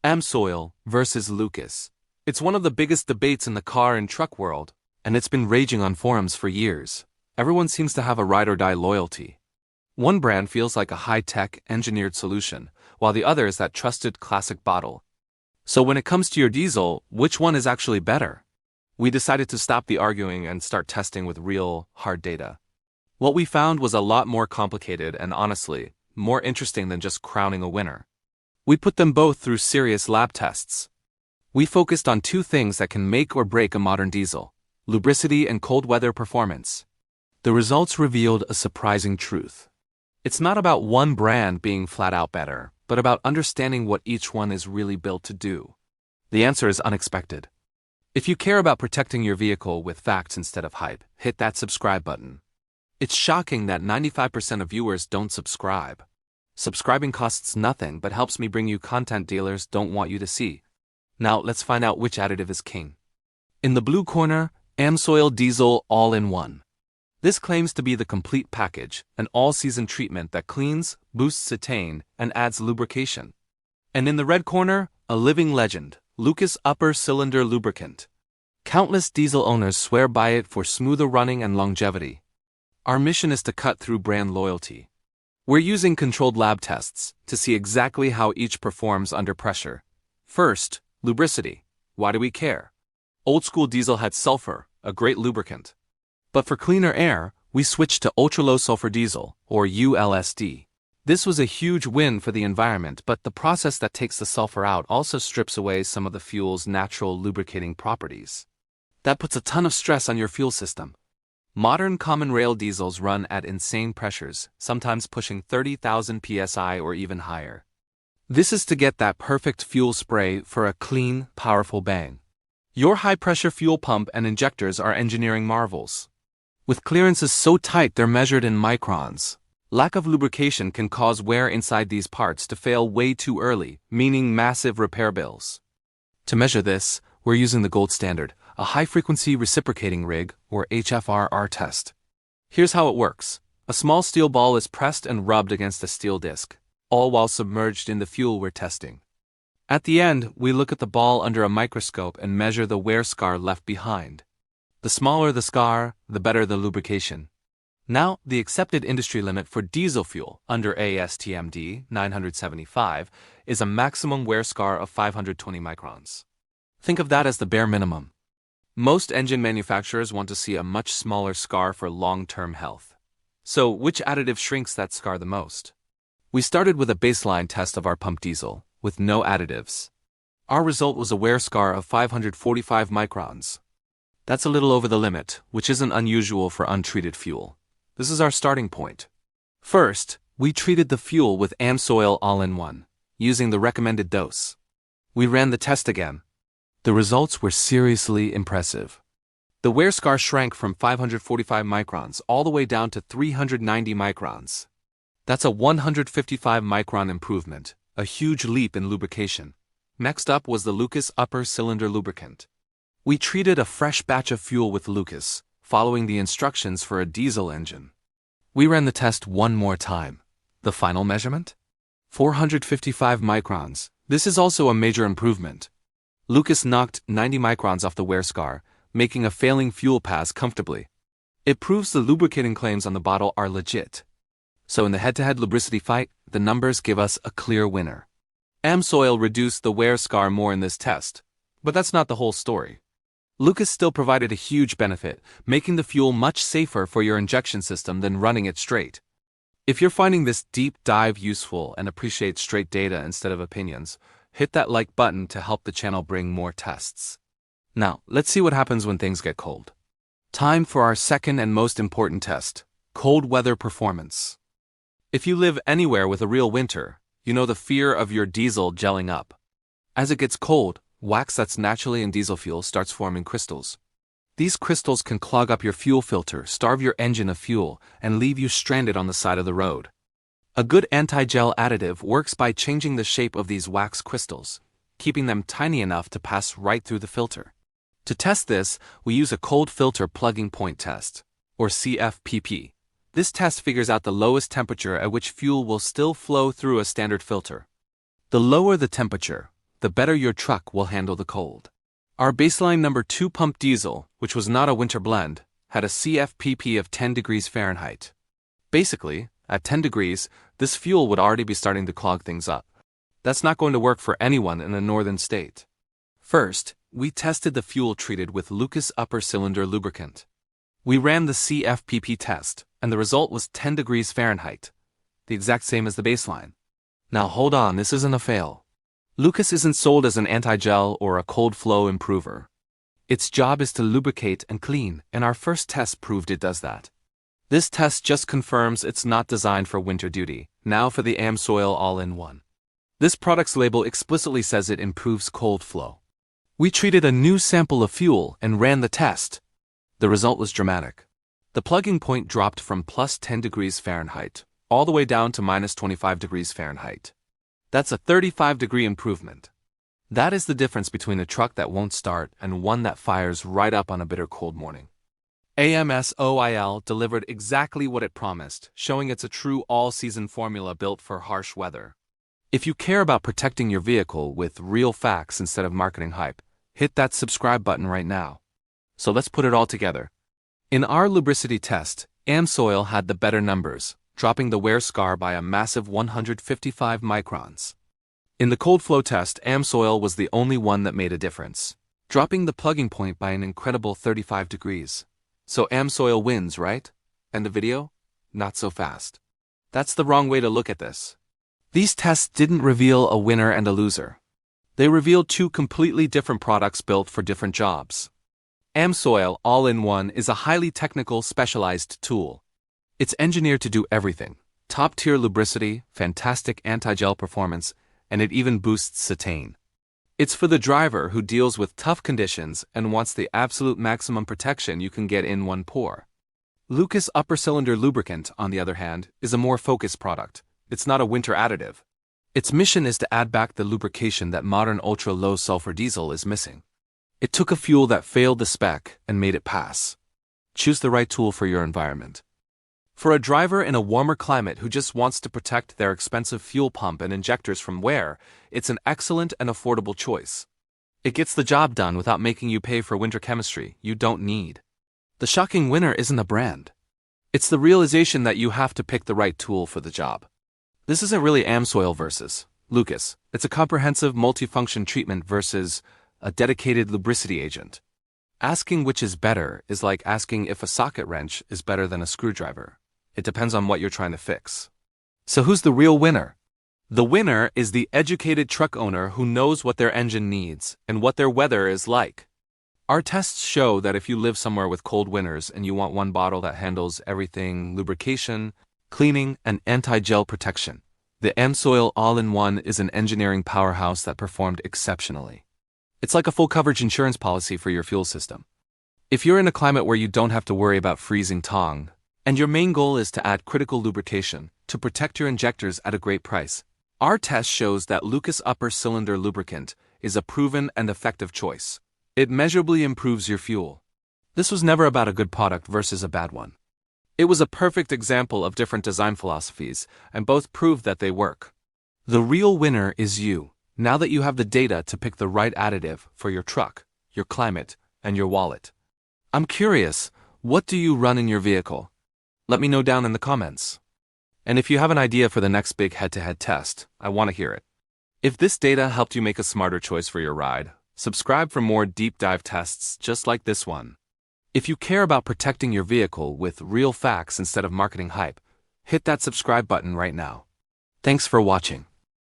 Amsoil versus Lucas. It's one of the biggest debates in the car and truck world, and it's been raging on forums for years. Everyone seems to have a ride-or-die loyalty. One brand feels like a high-tech, engineered solution, while the other is that trusted classic bottle. So when it comes to your diesel, which one is actually better? We decided to stop the arguing and start testing with real, hard data. What we found was a lot more complicated and honestly, more interesting than just crowning a winner. We put them both through serious lab tests. We focused on two things that can make or break a modern diesel: lubricity and cold weather performance. The results revealed a surprising truth. It's not about one brand being flat out better, but about understanding what each one is really built to do. The answer is unexpected. If you care about protecting your vehicle with facts instead of hype, hit that subscribe button. It's shocking that 95% of viewers don't subscribe. Subscribing costs nothing but helps me bring you content dealers don't want you to see. Now let's find out which additive is king. In the blue corner, Amsoil Diesel All-in-One. This claims to be the complete package, an all-season treatment that cleans, boosts cetane, and adds lubrication. And in the red corner, a living legend, Lucas Upper Cylinder Lubricant. Countless diesel owners swear by it for smoother running and longevity. Our mission is to cut through brand loyalty. We're using controlled lab tests to see exactly how each performs under pressure. First, lubricity. Why do we care? Old-school diesel had sulfur, a great lubricant. But for cleaner air, we switched to ultra-low sulfur diesel, or ULSD. This was a huge win for the environment, but the process that takes the sulfur out also strips away some of the fuel's natural lubricating properties. That puts a ton of stress on your fuel system. Modern common rail diesels run at insane pressures, sometimes pushing 30,000 psi or even higher. This is to get that perfect fuel spray for a clean, powerful bang. Your high-pressure fuel pump and injectors are engineering marvels. With clearances so tight they're measured in microns. Lack of lubrication can cause wear inside these parts to fail way too early, meaning massive repair bills. To measure this, we're using the gold standard, a high-frequency reciprocating rig, or HFRR test. Here's how it works. A small steel ball is pressed and rubbed against a steel disc, all while submerged in the fuel we're testing. At the end, we look at the ball under a microscope and measure the wear scar left behind. The smaller the scar, the better the lubrication. Now, the accepted industry limit for diesel fuel under ASTM D975 is a maximum wear scar of 520 microns. Think of that as the bare minimum. Most engine manufacturers want to see a much smaller scar for long-term health. So, which additive shrinks that scar the most? We started with a baseline test of our pump diesel, with no additives. Our result was a wear scar of 545 microns. That's a little over the limit, which isn't unusual for untreated fuel. This is our starting point. First, we treated the fuel with Amsoil All-in-One, using the recommended dose. We ran the test again. The results were seriously impressive. The wear scar shrank from 545 microns all the way down to 390 microns. That's a 155 micron improvement, a huge leap in lubrication. Next up was the Lucas Upper Cylinder Lubricant. We treated a fresh batch of fuel with Lucas, following the instructions for a diesel engine. We ran the test one more time. The final measurement? 455 microns. This is also a major improvement. Lucas knocked 90 microns off the wear scar, making a failing fuel pass comfortably. It proves the lubricating claims on the bottle are legit. So in the head-to-head lubricity fight, the numbers give us a clear winner. Amsoil reduced the wear scar more in this test, but that's not the whole story. Lucas still provided a huge benefit, making the fuel much safer for your injection system than running it straight. If you're finding this deep dive useful and appreciate straight data instead of opinions, hit that like button to help the channel bring more tests. Now, let's see what happens when things get cold. Time for our second and most important test, cold weather performance. If you live anywhere with a real winter, you know the fear of your diesel gelling up. As it gets cold, wax that's naturally in diesel fuel starts forming crystals. These crystals can clog up your fuel filter, starve your engine of fuel, and leave you stranded on the side of the road. A good anti-gel additive works by changing the shape of these wax crystals, keeping them tiny enough to pass right through the filter. To test this, we use a cold filter plugging point test, or CFPP. This test figures out the lowest temperature at which fuel will still flow through a standard filter. The lower the temperature, the better your truck will handle the cold. Our baseline number 2 pump diesel, which was not a winter blend, had a CFPP of 10 degrees Fahrenheit. Basically, at 10 degrees, this fuel would already be starting to clog things up. That's not going to work for anyone in a northern state. First, we tested the fuel treated with Lucas upper cylinder lubricant. We ran the CFPP test, and the result was 10 degrees Fahrenheit, the exact same as the baseline. Now hold on, this isn't a fail. Lucas isn't sold as an anti-gel or a cold flow improver. Its job is to lubricate and clean, and our first test proved it does that. This test just confirms it's not designed for winter duty. Now for the Amsoil all-in-one. This product's label explicitly says it improves cold flow. We treated a new sample of fuel and ran the test. The result was dramatic. The plugging point dropped from plus 10 degrees Fahrenheit all the way down to minus 25 degrees Fahrenheit. That's a 35-degree improvement. That is the difference between a truck that won't start and one that fires right up on a bitter cold morning. Amsoil delivered exactly what it promised, showing it's a true all-season formula built for harsh weather. If you care about protecting your vehicle with real facts instead of marketing hype, hit that subscribe button right now. So let's put it all together. In our Lubricity test, Amsoil had the better numbers, dropping the wear scar by a massive 155 microns. In the cold flow test, Amsoil was the only one that made a difference, dropping the plugging point by an incredible 35 degrees. So Amsoil wins, right? And the video? Not so fast. That's the wrong way to look at this. These tests didn't reveal a winner and a loser. They revealed two completely different products built for different jobs. Amsoil all-in-one is a highly technical, specialized tool. It's engineered to do everything. Top-tier lubricity, fantastic anti-gel performance, and it even boosts cetane. It's for the driver who deals with tough conditions and wants the absolute maximum protection you can get in one pour. Lucas upper cylinder lubricant, on the other hand, is a more focused product. It's not a winter additive. Its mission is to add back the lubrication that modern ultra-low sulfur diesel is missing. It took a fuel that failed the spec and made it pass. Choose the right tool for your environment. For a driver in a warmer climate who just wants to protect their expensive fuel pump and injectors from wear, it's an excellent and affordable choice. It gets the job done without making you pay for winter chemistry you don't need. The shocking winner isn't a brand. It's the realization that you have to pick the right tool for the job. This isn't really Amsoil versus Lucas. It's a comprehensive multifunction treatment versus a dedicated lubricity agent. Asking which is better is like asking if a socket wrench is better than a screwdriver. It depends on what you're trying to fix. So who's the real winner? The winner is the educated truck owner who knows what their engine needs and what their weather is like. Our tests show that if you live somewhere with cold winters and you want one bottle that handles everything lubrication, cleaning, and anti-gel protection, the Amsoil all-in-one is an engineering powerhouse that performed exceptionally. It's like a full coverage insurance policy for your fuel system. If you're in a climate where you don't have to worry about freezing tongue, and your main goal is to add critical lubrication to protect your injectors at a great price, our test shows that Lucas upper cylinder lubricant is a proven and effective choice. It measurably improves your fuel. This was never about a good product versus a bad one. It was a perfect example of different design philosophies, and both proved that they work. The real winner is you, now that you have the data to pick the right additive for your truck, your climate, and your wallet. I'm curious, what do you run in your vehicle? Let me know down in the comments. And if you have an idea for the next big head-to-head test, I want to hear it. If this data helped you make a smarter choice for your ride, subscribe for more deep dive tests just like this one. If you care about protecting your vehicle with real facts instead of marketing hype, hit that subscribe button right now. Thanks for watching.